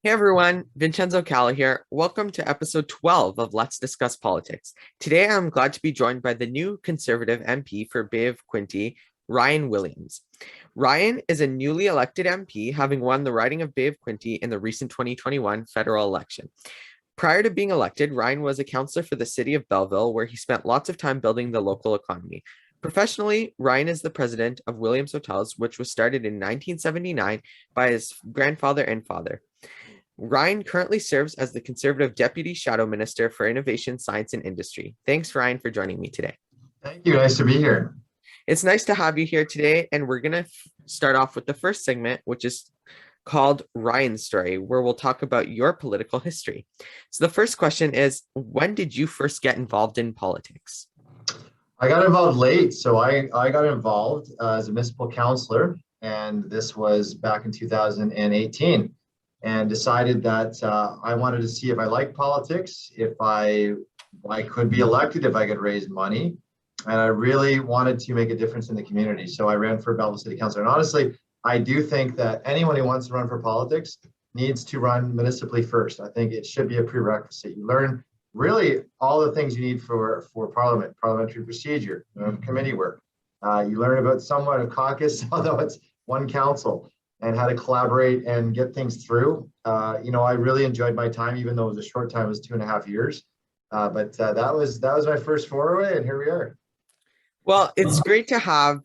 Hey everyone, Vincenzo Calla here. Welcome to episode 12 of Let's Discuss Politics. Today I'm glad to be joined by the new Conservative MP for Bay of Quinte, Ryan Williams. Ryan is a newly elected MP, having won the riding of Bay of Quinte in the recent 2021 federal election. Prior to being elected, Ryan was a councillor for the city of Belleville, where he spent lots of time building the local economy. Professionally, Ryan is the president of Williams Hotels, which was started in 1979 by his grandfather and father. Ryan currently serves as the Conservative Deputy Shadow Minister for Innovation, Science, and Industry. Thanks, Ryan, for joining me today. Thank you. Nice to be here. It's nice to have you here today, and we're going to start off with the first segment, which is called Ryan's Story, where we'll talk about your political history. So the first question is, when did you first get involved in politics? I got involved late. So I got involved as a municipal councillor, and this was back in 2018, and decided that I wanted to see if I liked politics, if I could be elected, if I could raise money. And I really wanted to make a difference in the community. So I ran for Belleville City Council. And honestly, I do think that anyone who wants to run for politics needs to run municipally first. I think it should be a prerequisite. You learn really all the things you need for parliament, parliamentary procedure, committee work. You learn about somewhat of caucus, although it's one council, and how to collaborate and get things through. I really enjoyed my time, even though it was a short time, it was 2.5 years. But that was my first foray, and here we are. Well, it's great to have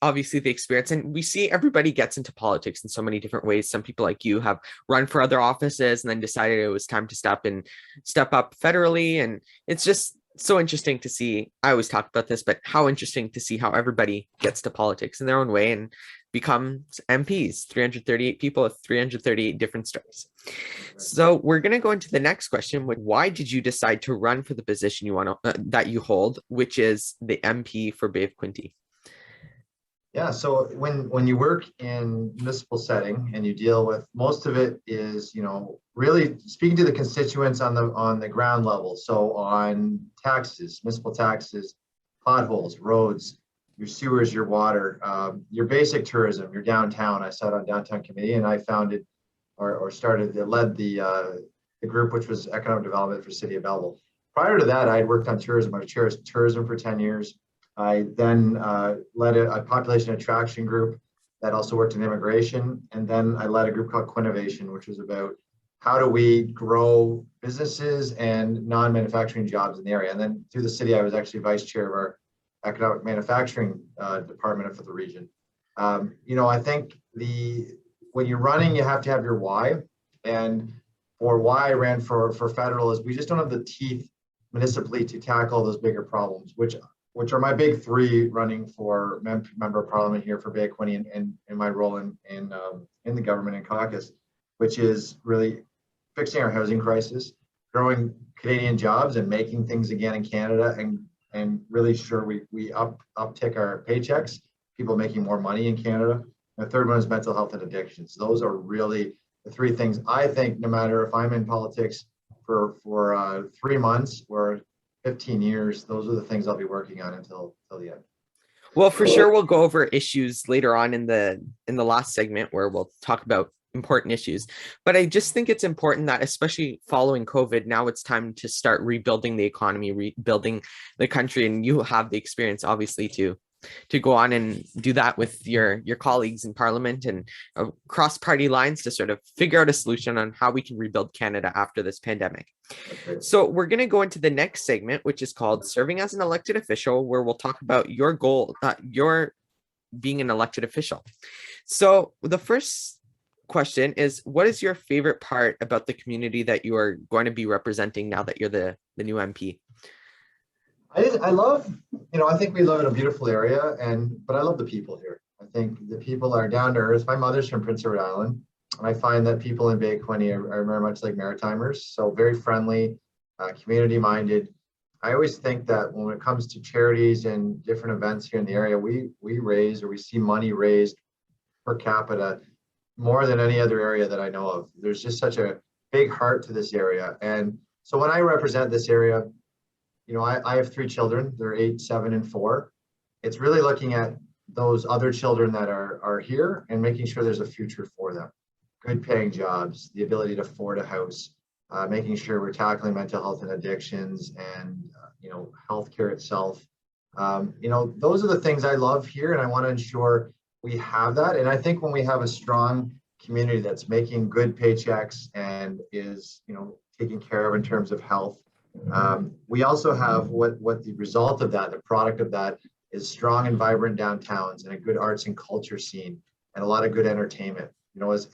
obviously the experience, and we see everybody gets into politics in so many different ways. Some people like you have run for other offices and then decided it was time to step up federally, and it's just so interesting to see. I always talk about this, but how interesting to see how everybody gets to politics in their own way and becomes MPs. 338 people with 338 different stories. So we're going to go into the next question. Why did you decide to run for the position that you hold, which is the MP for Bay of Quinte? Yeah, so when you work in municipal setting and you deal with, most of it is, really speaking to the constituents on the ground level. So on taxes, municipal taxes, potholes, roads, your sewers, your water, your basic tourism, your downtown. I sat on downtown committee, and I founded led the group, which was economic development for City of Belleville. Prior to that, I had worked on tourism. I was chair of tourism for 10 years. I then led a population attraction group that also worked in immigration. And then I led a group called Quinnovation, which was about how do we grow businesses and non-manufacturing jobs in the area. And then through the city, I was actually vice chair of our economic manufacturing department for the region. I think when you're running, you have to have your why. And for why I ran for federal is we just don't have the teeth municipally to tackle those bigger problems, which are my big three running for member of parliament here for Bay of Quinte and my role in the government and caucus, which is really fixing our housing crisis, growing Canadian jobs and making things again in Canada, and really sure we uptick our paychecks, people making more money in Canada. And the third one is mental health and addictions. Those are really the three things I think, no matter if I'm in politics for 3 months or 15 years, those are the things I'll be working on until the end. Well, for sure, we'll go over issues later on in the last segment where we'll talk about important issues. But I just think it's important that, especially following COVID, now it's time to start rebuilding the economy, rebuilding the country, and you have the experience, obviously, to go on and do that with your colleagues in parliament and across party lines to sort of figure out a solution on how we can rebuild Canada after this pandemic. So we're going to go into the next segment, which is called Serving as an Elected Official, where we'll talk about your goal, your being an elected official. So the first question is, what is your favorite part about the community that you are going to be representing now that you're the new MP? I love, I think we live in a beautiful area, but I love the people here. I think the people are down to earth. My mother's from Prince Edward Island, and I find that people in Bay of Quinte are very much like Maritimers, so very friendly, community minded. I always think that when it comes to charities and different events here in the area, we see money raised per capita more than any other area that I know of. There's just such a big heart to this area. And so when I represent this area, I have 3 children. They're 8, 7, and 4. It's really looking at those other children that are here and making sure there's a future for them. good paying jobs, the ability to afford a house, making sure we're tackling mental health and addictions and, healthcare itself. Those are the things I love here, and I want to ensure we have that. And I think when we have a strong community that's making good paychecks and is, taken care of in terms of health, we also have what the result of that, the product of that, is strong and vibrant downtowns and a good arts and culture scene and a lot of good entertainment.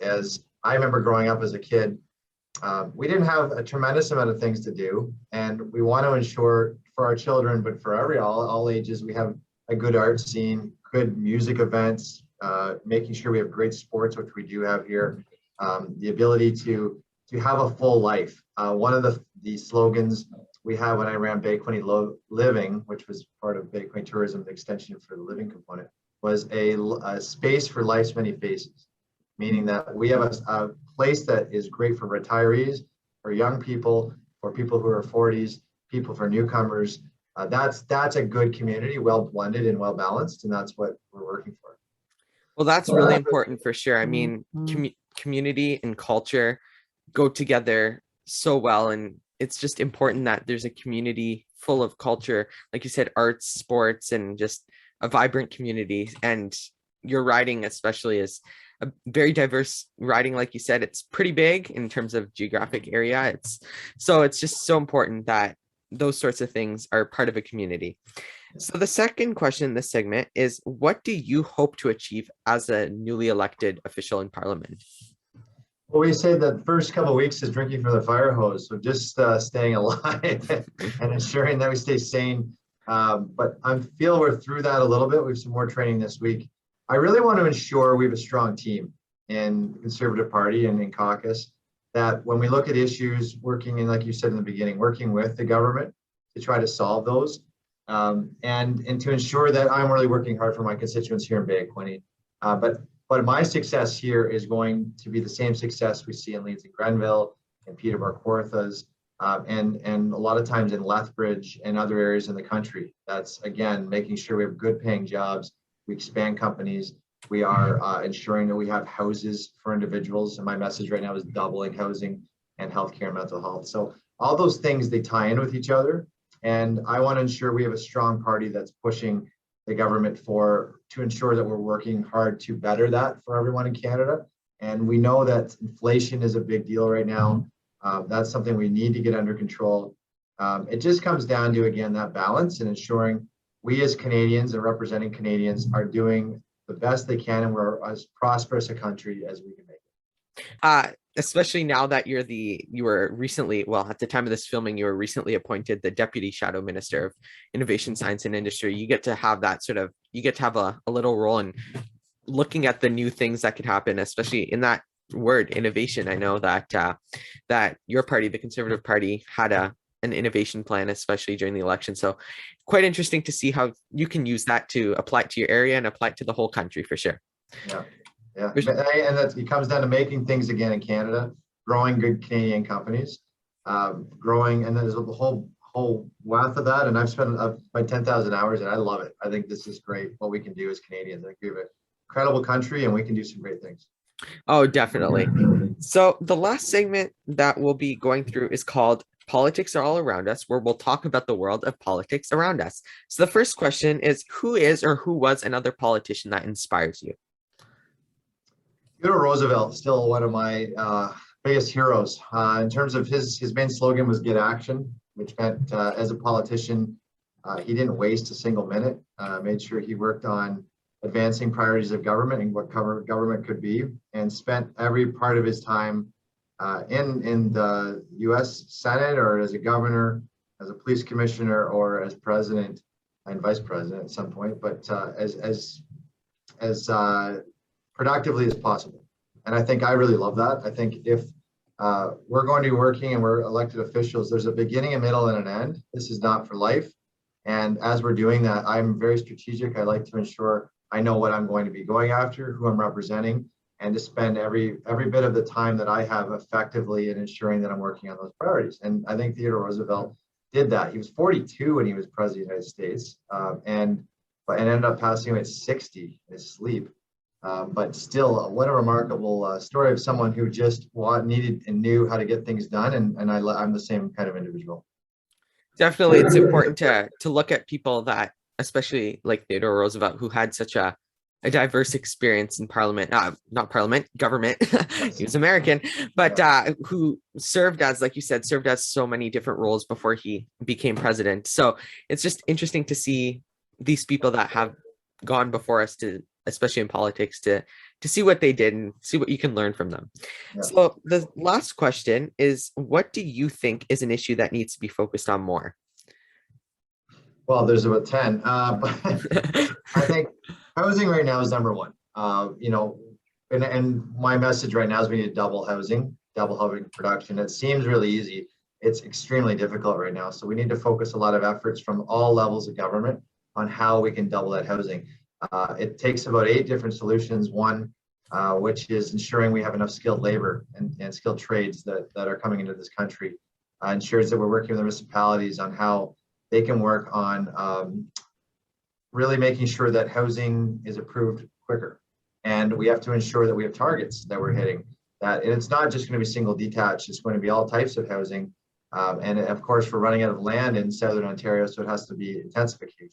As I remember growing up as a kid, we didn't have a tremendous amount of things to do, and we want to ensure for our children, but for all ages, we have a good art scene, good music events, making sure we have great sports, which we do have here, the ability to have a full life. One of the slogans we had when I ran Bay Quinte Living, which was part of Bay Quinte Tourism, the extension for the living component, was a space for life's many faces, meaning that we have a place that is great for retirees, for young people, for people who are 40s, people for newcomers. That's a good community, well blended and well balanced, and that's what we're working for. Well, that's really important for sure. I mean, community and culture go together so well, and it's just important that there's a community full of culture, like you said, arts, sports, and just a vibrant community. And your riding especially is a very diverse riding. Like you said, it's pretty big in terms of geographic area. It's just so important that those sorts of things are part of a community. So the second question in this segment is, what do you hope to achieve as a newly elected official in Parliament? Well, we say that the first couple of weeks is drinking from the fire hose, so just staying alive and ensuring that we stay sane. But I feel we're through that a little bit. We have some more training this week. I really want to ensure we have a strong team in the Conservative Party and in caucus, that when we look at issues, working in, like you said in the beginning, working with the government to try to solve those, and to ensure that I'm really working hard for my constituents here in Bay of Quinte. But my success here is going to be the same success we see in Leeds and Grenville and Peterborough Kawarthas, and a lot of times in Lethbridge and other areas in the country. That's, again, making sure we have good paying jobs, we expand companies, we are ensuring that we have houses for individuals. And my message right now is doubling housing and healthcare and mental health. So all those things, they tie in with each other. And I want to ensure we have a strong party that's pushing the government to ensure that we're working hard to better that for everyone in Canada. And we know that inflation is a big deal right now. That's something we need to get under control. It just comes down to, again, that balance and ensuring we as Canadians and representing Canadians are doing the best they can, and we're as prosperous a country as we can make it. Especially now that you were recently, well, at the time of this filming, you were recently appointed the Deputy Shadow Minister of Innovation, Science and Industry. You get to have that you get to have a little role in looking at the new things that could happen, especially in that word, innovation. I know that that your party, the Conservative Party, had an innovation plan, especially during the election. So quite interesting to see how you can use that to apply it to your area and apply it to the whole country for sure. Yeah. Yeah, and it comes down to making things again in Canada, growing good Canadian companies, growing, and there's a whole wath of that. And I've spent my 10,000 hours, and I love it. I think this is great what we can do as Canadians. I think we have an incredible country, and we can do some great things. Oh, definitely. So the last segment that we'll be going through is called Politics Are All Around Us, where we'll talk about the world of politics around us. So the first question is, who is or who was another politician that inspires you? Theodore Roosevelt, still one of my biggest heroes. In terms of his main slogan was "Get Action," which meant as a politician, he didn't waste a single minute. Made sure he worked on advancing priorities of government and what government could be, and spent every part of his time in the U.S. Senate, or as a governor, as a police commissioner, or as president and vice president at some point, but as productively as possible. And I think I really love that. I think if we're going to be working and we're elected officials, there's a beginning, a middle, and an end. This is not for life. And as we're doing that, I'm very strategic. I like to ensure I know what I'm going to be going after, who I'm representing, and to spend every bit of the time that I have effectively in ensuring that I'm working on those priorities. And I think Theodore Roosevelt did that. He was 42 when he was president of the United States, and ended up passing away at 60 in his sleep. But still, what a remarkable story of someone who just needed and knew how to get things done. And I'm the same kind of individual. Definitely, it's important to look at people that, especially like Theodore Roosevelt, who had such a diverse experience in parliament, not parliament, government. He was American, but who served as, like you said, served as so many different roles before he became president. So it's just interesting to see these people that have gone before us, to especially in politics, to see what they did and see what you can learn from them. Yeah. So the last question is, what do you think is an issue that needs to be focused on more? Well, there's about 10. But I think housing right now is number one. And my message right now is we need to double housing production. It seems really easy. It's extremely difficult right now. So we need to focus a lot of efforts from all levels of government on how we can double that housing. It takes about 8 different solutions. One, which is ensuring we have enough skilled labor and skilled trades that are coming into this country. Ensures that we're working with the municipalities on how they can work on really making sure that housing is approved quicker. And we have to ensure that we have targets that we're hitting. That it's not just going to be single detached, it's going to be all types of housing. And of course, we're running out of land in Southern Ontario, so it has to be intensification.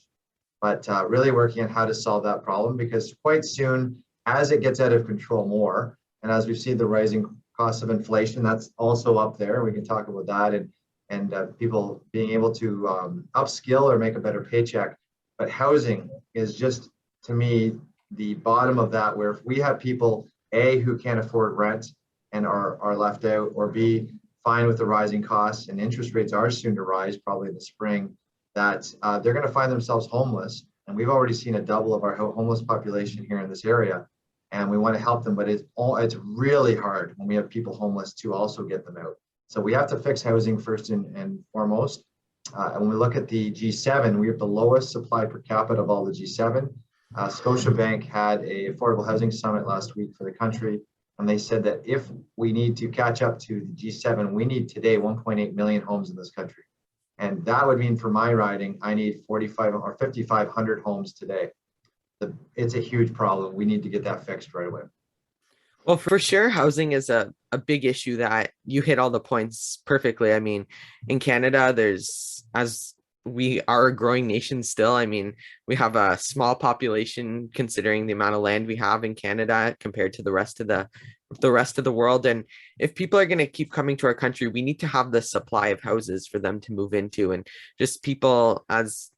But really working on how to solve that problem, because quite soon, as it gets out of control more, and as we see the rising costs of inflation, that's also up there. We can talk about that, and people being able to upskill or make a better paycheck. But housing is just, to me, the bottom of that, where if we have people, A, who can't afford rent and are left out, or B, fine with the rising costs, and interest rates are soon to rise, probably in the spring, that they're going to find themselves homeless. And we've already seen a double of our homeless population here in this area. And we want to help them, but it's really hard when we have people homeless to also get them out. So we have to fix housing first and foremost. And when we look at the G7, we have the lowest supply per capita of all the G7. Scotiabank had a affordable housing summit last week for the country. And they said that if we need to catch up to the G7, we need today 1.8 million homes in this country. And that would mean for my riding, I need 45 or 5,500 homes today. It's a huge problem. We need to get that fixed right away. Well, for sure, housing is a big issue that you hit all the points perfectly. I mean, in Canada, as we are a growing nation still, I mean, we have a small population considering the amount of land we have in Canada compared to the rest of the world. And if people are going to keep coming to our country, we need to have the supply of houses for them to move into. And just as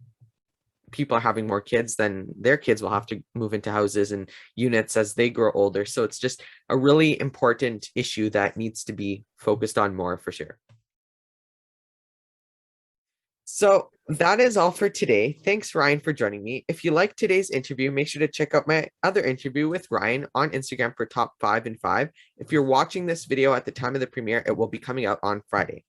people are having more kids, then their kids will have to move into houses and units as they grow older. So it's just a really important issue that needs to be focused on more, for sure. So that is all for today. Thanks, Ryan, for joining me. If you liked today's interview, make sure to check out my other interview with Ryan on Instagram for Top 5 and 5. If you're watching this video at the time of the premiere, it will be coming out on Friday.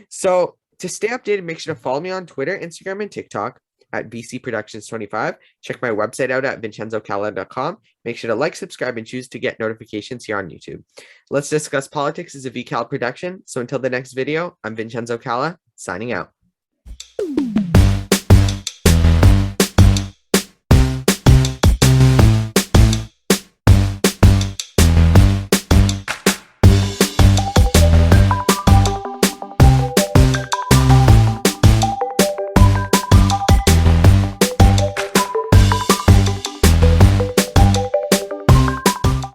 So to stay updated, make sure to follow me on Twitter, Instagram, and TikTok at VC Productions 25. Check my website out at vincenzocalla.com. Make sure to like, subscribe, and choose to get notifications here on YouTube. Let's Discuss Politics is a VCalla production. So until the next video, I'm Vincenzo Calla, signing out.